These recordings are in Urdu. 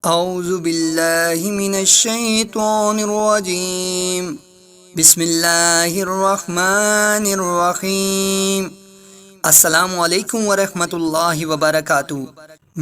اعوذ باللہ من الشیطان الرجیم بسم اللہ الرحمن الرحیم۔ السلام علیکم ورحمۃ اللہ وبرکاتہ۔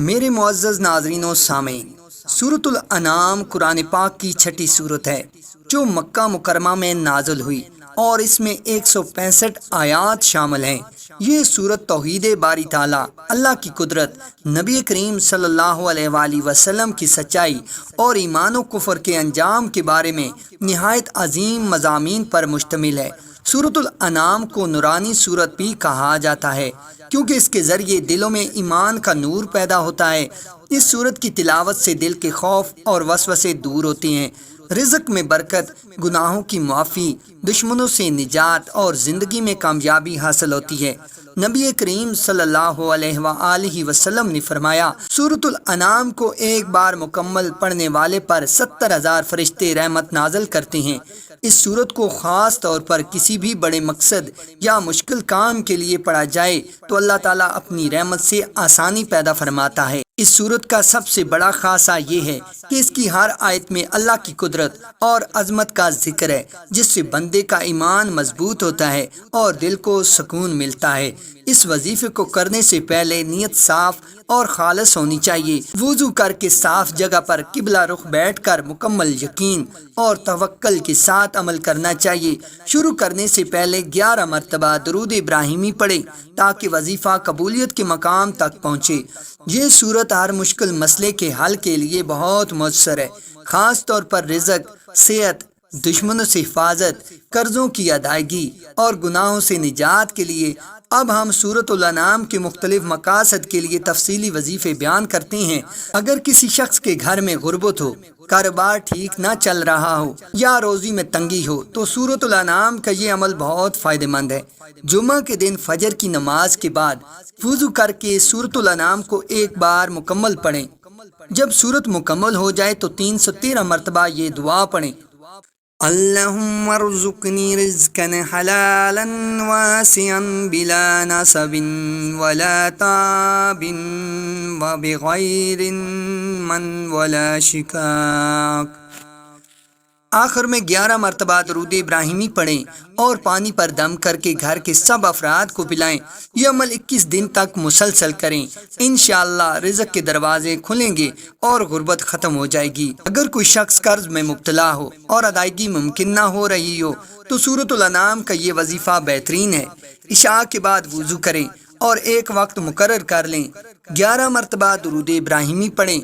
میرے معزز ناظرین و سامعین، سورۃ الانعام قرآن پاک کی چھٹی سورت ہے جو مکہ مکرمہ میں نازل ہوئی اور اس میں 165 آیات شامل ہیں۔ یہ سورت توحید باری تعالیٰ، اللہ کی قدرت، نبی کریم صلی اللہ علیہ وآلہ وسلم کی سچائی اور ایمان و کفر کے انجام کے بارے میں نہایت عظیم مضامین پر مشتمل ہے۔ سورۃ الانعام کو نورانی سورت بھی کہا جاتا ہے کیونکہ اس کے ذریعے دلوں میں ایمان کا نور پیدا ہوتا ہے۔ اس سورت کی تلاوت سے دل کے خوف اور وسوسے دور ہوتے ہیں، رزق میں برکت، گناہوں کی معافی، دشمنوں سے نجات اور زندگی میں کامیابی حاصل ہوتی ہے۔ نبی کریم صلی اللہ علیہ وآلہ وسلم نے فرمایا، سورۃ الانعام کو ایک بار مکمل پڑھنے والے پر 70,000 فرشتے رحمت نازل کرتے ہیں۔ اس سورت کو خاص طور پر کسی بھی بڑے مقصد یا مشکل کام کے لیے پڑھا جائے تو اللہ تعالیٰ اپنی رحمت سے آسانی پیدا فرماتا ہے۔ اس سورت کا سب سے بڑا خاصہ یہ ہے کہ اس کی ہر آیت میں اللہ کی قدرت اور عظمت کا ذکر ہے، جس سے بندے کا ایمان مضبوط ہوتا ہے اور دل کو سکون ملتا ہے۔ اس وظیفے کو کرنے سے پہلے نیت صاف اور خالص ہونی چاہیے۔ وضو کر کے صاف جگہ پر قبلہ رخ بیٹھ کر مکمل یقین اور توکل کے ساتھ عمل کرنا چاہیے۔ شروع کرنے سے پہلے 11 مرتبہ درود ابراہیمی پڑھیں تاکہ وظیفہ قبولیت کے مقام تک پہنچے۔ یہ صورت ہر مشکل مسئلے کے حل کے لیے بہت مؤثر ہے، خاص طور پر رزق، صحت، دشمنوں سے حفاظت، قرضوں کی ادائیگی اور گناہوں سے نجات کے لیے۔ اب ہم سورۃ الانعام کے مختلف مقاصد کے لیے تفصیلی وظیفے بیان کرتے ہیں۔ اگر کسی شخص کے گھر میں غربت ہو، کاروبار ٹھیک نہ چل رہا ہو یا روزی میں تنگی ہو تو سورۃ الانعام کا یہ عمل بہت فائدہ مند ہے۔ جمعہ کے دن فجر کی نماز کے بعد وضو کر کے سورۃ الانعام کو ایک بار مکمل پڑھیں۔ جب سورت مکمل ہو جائے تو 313 مرتبہ یہ دعا پڑھیں، اللہم ارزقنی رزقا حلالا واسعا بلا نصب ولا تعب وبغیر من ولا شکاک۔ آخر میں 11 مرتبہ درود ابراہیمی پڑھیں اور پانی پر دم کر کے گھر کے سب افراد کو پلائیں۔ یہ عمل 21 دن تک مسلسل کریں، انشاءاللہ رزق کے دروازے کھلیں گے اور غربت ختم ہو جائے گی۔ اگر کوئی شخص قرض میں مبتلا ہو اور ادائیگی ممکن نہ ہو رہی ہو تو سورۃ الانعام کا یہ وظیفہ بہترین ہے۔ عشاء کے بعد وضو کریں اور ایک وقت مقرر کر لیں، 11 مرتبہ درود ابراہیمی پڑھیں۔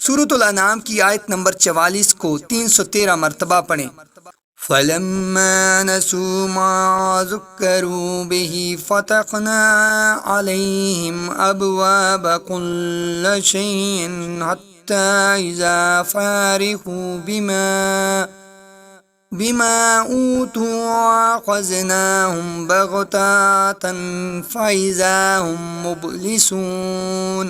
سورۃ الانعام کی آیت نمبر 44 کو 313 مرتبہ پڑھیں، فَلَمَّا نَسُوا مَا ذُكِّرُوا بِهِ فَتَحْنَا عَلَيْهِمْ أَبْوَابَ كُلِّ شَيْءٍ حَتَّى إِذَا فَرِحُوا بِمَا أُوتُوا أَخَذْنَاهُمْ بَغْتَةً فَإِذَا هُمْ مُبْلِسُونَ۔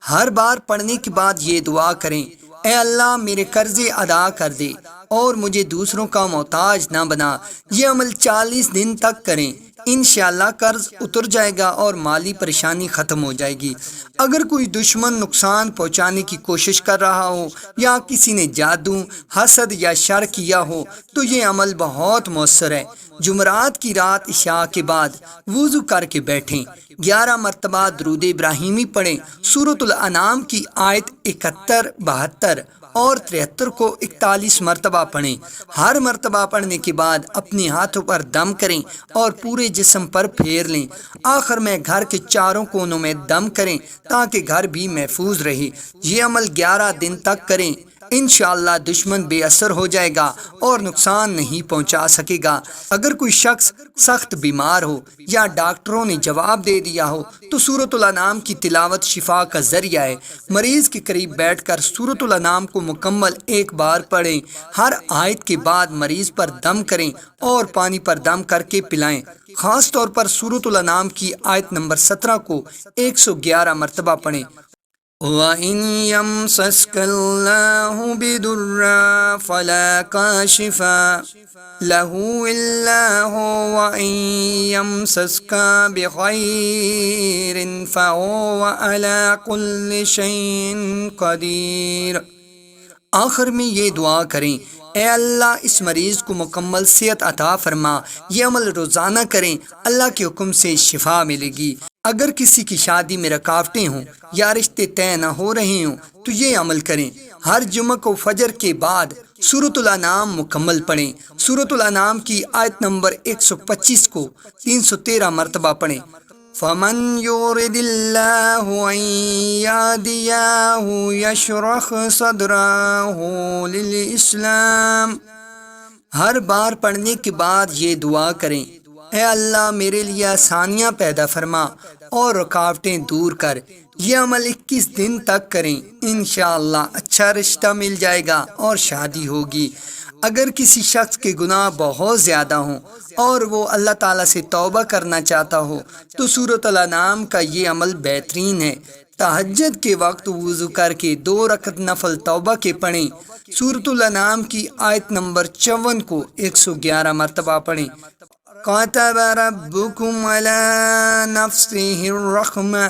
ہر بار پڑھنے کے بعد یہ دعا کریں، اے اللہ میرے قرضے ادا کر دے اور مجھے دوسروں کا محتاج نہ بنا۔ یہ عمل 40 دن تک کریں، انشاءاللہ قرض اتر جائے گا اور مالی پریشانی ختم ہو جائے گی۔ اگر کوئی دشمن نقصان پہنچانے کی کوشش کر رہا ہو یا کسی نے جادو، حسد یا شر کیا ہو تو یہ عمل بہت مؤثر ہے۔ جمعرات کی رات عشاء کے بعد وضو کر کے بیٹھیں، 11 مرتبہ درود ابراہیمی پڑھیں۔ سورۃ الانعام کی آیت 71، 72 اور 73 کو 41 مرتبہ پڑھیں۔ ہر مرتبہ پڑھنے کے بعد اپنے ہاتھوں پر دم کریں اور پورے جسم پر پھیر لیں۔ آخر میں گھر کے چاروں کونوں میں دم کریں تاکہ گھر بھی محفوظ رہے۔ یہ عمل 11 دن تک کریں، انشاءاللہ دشمن بے اثر ہو جائے گا اور نقصان نہیں پہنچا سکے گا۔ اگر کوئی شخص سخت بیمار ہو یا ڈاکٹروں نے جواب دے دیا ہو تو سورۃ الانعام کی تلاوت شفا کا ذریعہ ہے۔ مریض کے قریب بیٹھ کر سورۃ الانعام کو مکمل ایک بار پڑھیں۔ ہر آیت کے بعد مریض پر دم کریں اور پانی پر دم کر کے پلائیں۔ خاص طور پر سورۃ الانعام کی آیت نمبر 17 کو 111 مرتبہ پڑھیں، وَإِن يَمْسَسْكَ اللَّهُ بِضُرٍّ فَلَا كَاشِفَ لَهُ إِلَّا هُوَ وَإِن يَمْسَسْكَ بِخَيْرٍ فَهُوَ عَلَى كُلِّ شَيْءٍ قَدِيرٌ۔ آخر میں یہ دعا کریں، اے اللہ اس مریض کو مکمل صحت عطا فرما۔ یہ عمل روزانہ کریں، اللہ کے حکم سے شفا ملے گی۔ اگر کسی کی شادی میں رکاوٹیں ہوں یا رشتے طے نہ ہو رہے ہوں تو یہ عمل کریں، ہر جمعہ کو فجر کے بعد سورۃ الانعام مکمل پڑھیں۔ سورۃ الانعام کی آیت نمبر 125 کو 313 مرتبہ پڑھیں۔ فَمَن يُرِدِ اللَّهُ أَن يَهْدِيَهُ يَشْرَحْ صَدْرَهُ لِلْإِسْلَامِ۔ ہر بار پڑھنے کے بعد یہ دعا کریں، اے اللہ میرے لیے آسانیاں پیدا فرما اور رکاوٹیں دور کر۔ یہ عمل 21 دن تک کریں، انشاءاللہ اچھا رشتہ مل جائے گا اور شادی ہوگی۔ اگر کسی شخص کے گناہ بہت زیادہ ہوں اور وہ اللہ تعالیٰ سے توبہ کرنا چاہتا ہو تو سورۃ الانعام کا یہ عمل بہترین ہے۔ تہجد کے وقت وضو کر کے 2 رکعت نفل توبہ کے پڑھیں۔ سورۃ الانعام کی آیت نمبر 54 کو 111 مرتبہ پڑھیں۔ كَتَبَ رَبُّكُمْ عَلَى نَفْسِهِ الرَّحْمَةَ۔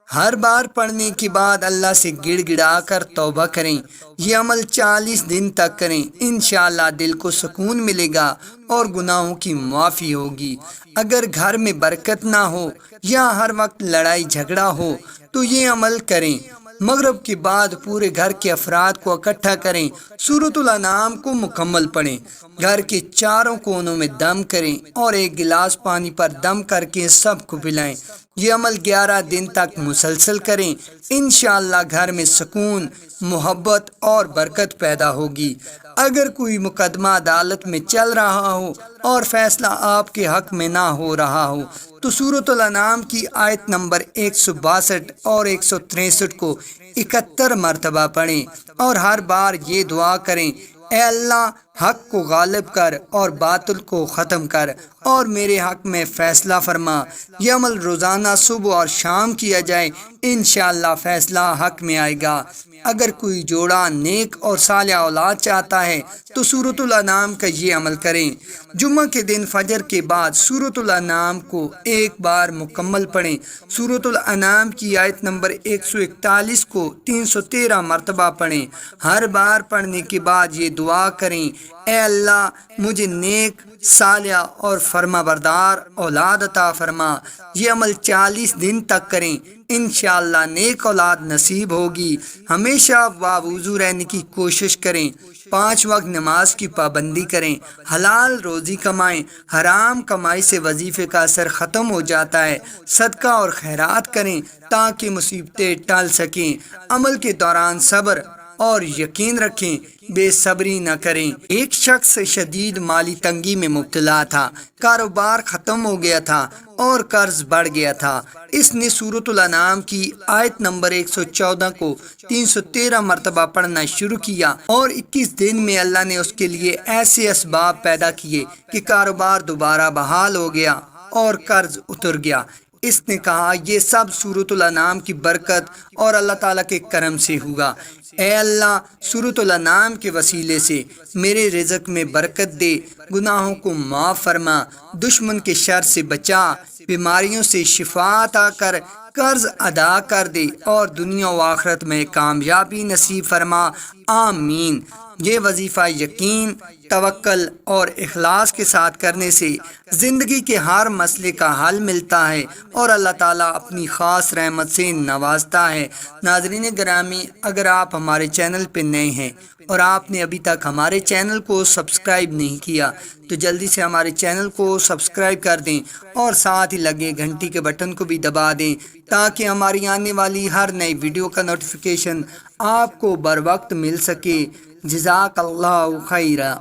ہر بار پڑھنے کے بعد اللہ سے گڑ گڑا کر توبہ کریں۔ یہ عمل 40 دن تک کریں، انشاءاللہ دل کو سکون ملے گا اور گناہوں کی معافی ہوگی۔ اگر گھر میں برکت نہ ہو یا ہر وقت لڑائی جھگڑا ہو تو یہ عمل کریں۔ مغرب کے بعد پورے گھر کے افراد کو اکٹھا کریں، سورۃ الانعام کو مکمل پڑھیں، گھر کے چاروں کونوں میں دم کریں اور 1 گلاس پانی پر دم کر کے سب کو پلائیں۔ یہ عمل 11 دن تک مسلسل کریں، انشاءاللہ گھر میں سکون، محبت اور برکت پیدا ہوگی۔ اگر کوئی مقدمہ عدالت میں چل رہا ہو اور فیصلہ آپ کے حق میں نہ ہو رہا ہو تو سورۃ الانعام کی آیت نمبر 162 اور 163 کو 71 مرتبہ پڑھیں اور ہر بار یہ دعا کریں، اے اللہ حق کو غالب کر اور باطل کو ختم کر اور میرے حق میں فیصلہ فرما۔ یہ عمل روزانہ صبح اور شام کیا جائے، انشاءاللہ فیصلہ حق میں آئے گا۔ اگر کوئی جوڑا نیک اور صالح اولاد چاہتا ہے تو سورۃ الانعام کا یہ عمل کریں۔ جمعہ کے دن فجر کے بعد سورۃ الانعام کو 1 بار مکمل پڑھیں۔ سورۃ الانعام کی آیت نمبر 141 کو 313 مرتبہ پڑھیں۔ ہر بار پڑھنے کے بعد یہ دعا کریں، اے اللہ مجھے نیک، صالح اور فرما بردار اولاد عطا فرما۔ یہ عمل 40 دن تک کریں، انشاءاللہ نیک اولاد نصیب ہوگی۔ ہمیشہ باوضو رہنے کی کوشش کریں، 5 وقت نماز کی پابندی کریں، حلال روزی کمائیں، حرام کمائی سے وظیفے کا اثر ختم ہو جاتا ہے۔ صدقہ اور خیرات کریں تاکہ مصیبتیں ٹل سکیں۔ عمل کے دوران صبر اور یقین رکھیں، بے صبری نہ کریں۔ ایک شخص شدید مالی تنگی میں مبتلا تھا، کاروبار ختم ہو گیا تھا اور قرض بڑھ گیا تھا۔ اس نے سورۃ الانعام کی آیت نمبر 114 کو 313 مرتبہ پڑھنا شروع کیا اور 21 دن میں اللہ نے اس کے لیے ایسے اسباب پیدا کیے کہ کاروبار دوبارہ بحال ہو گیا اور قرض اتر گیا۔ اس نے کہا یہ سب سورۃ الانعام کی برکت اور اللہ تعالیٰ کے کرم سے ہوا۔ اے اللہ سورۃ الانعام کے وسیلے سے میرے رزق میں برکت دے، گناہوں کو معاف فرما، دشمن کے شر سے بچا، بیماریوں سے شفا عطا کر، قرض ادا کر دے اور دنیا و آخرت میں کامیابی نصیب فرما، آمین۔ یہ وظیفہ یقین، توکل اور اخلاص کے ساتھ کرنے سے زندگی کے ہر مسئلے کا حل ملتا ہے اور اللہ تعالیٰ اپنی خاص رحمت سے نوازتا ہے۔ ناظرین گرامی، اگر آپ ہمارے چینل پہ نئے ہیں اور آپ نے ابھی تک ہمارے چینل کو سبسکرائب نہیں کیا تو جلدی سے ہمارے چینل کو سبسکرائب کر دیں اور ساتھ ہی لگے گھنٹی کے بٹن کو بھی دبا دیں تاکہ ہماری آنے والی ہر نئی ویڈیو کا نوٹیفیکیشن آپ کو بر وقت مل سکے۔ جزاک اللہ خیرہ۔